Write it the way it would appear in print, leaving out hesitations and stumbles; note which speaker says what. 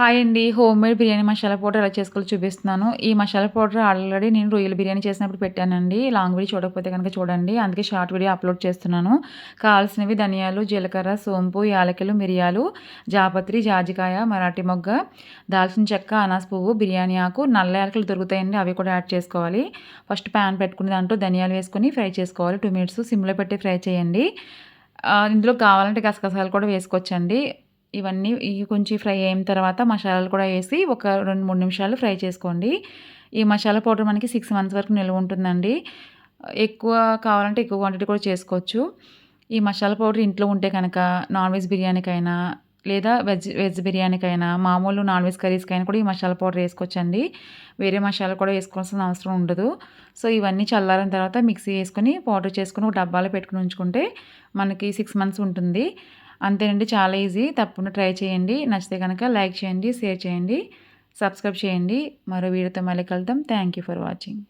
Speaker 1: Hi అండి. Homemade biryani masala powder ఎలా చేసుకోవాలో చూపిస్తున్నాను. ఈ మసాలా పౌడర్ ఆల్రెడీ నేను రొయ్యల బిర్యానీ చేసినప్పుడు పెట్టానండి. లాంగ్ వీడియో చూడకపోతే గనుక చూడండి. అందుకే షార్ట్ వీడియో అప్‌లోడ్ చేస్తున్నాను. కావాల్సినవి ధనియాలు, జీలకర్ర, సోంపు, యాలకులు, మిరియాలు, జాపత్రి, జాజికాయ, మరాఠీ మొగ్గ, దాల్చిన చెక్క, అనాస పువ్వు, బిర్యానీ ఆకు, నల్ల యాలకులు దొరుకుతాయండి. అవి కూడా యాడ్ చేసుకోవాలి. ఫస్ట్ పాన్ పెట్టుకుని దాంట్లో ధనియాలు వేసుకొని ఫ్రై చేసుకోవాలి. 2 మినిట్స్ సిమ్‌లో పెట్టి ఫ్రై చేయండి. ఇందులో కావాలంటే గసగసాలు కూడా వేసుకోవచ్చండి. ఇవి కొంచెం ఫ్రై అయిన తర్వాత మసాలాలు కూడా వేసి ఒక 2, 3 నిమిషాలు ఫ్రై చేసుకోండి. ఈ మసాలా పౌడర్ మనకి 6 మంత్స్ వరకు నిల్వ ఉంటుందండి. ఎక్కువ కావాలంటే ఎక్కువ క్వాంటిటీ కూడా చేసుకోవచ్చు. ఈ మసాలా పౌడర్ ఇంట్లో ఉంటే కనుక నాన్ వెజ్ బిర్యానీకైనా లేదా వెజ్ బిర్యానీకైనా మామూలు నాన్ వెజ్ కర్రీస్‌కైనా కూడా ఈ మసాలా పౌడర్ వేసుకోవచ్చండి. వేరే మసాలా కూడా వేసుకోవాల్సిన అవసరం ఉండదు. సో, ఇవన్నీ చల్లారిన తర్వాత మిక్సీ వేసుకొని పౌడర్ చేసుకొని ఒక డబ్బాలో పెట్టుకొని ఉంచుకుంటే మనకి 6 మంత్స్ ఉంటుంది. అంతేనండి, చాలా ఈజీ. తప్పకుండా ట్రై చేయండి. నచ్చితే గనక లైక్ చేయండి, షేర్ చేయండి, సబ్స్క్రైబ్ చేయండి. మరో వీడియోతో మళ్ళీ కలుద్దాం. Thank you for watching.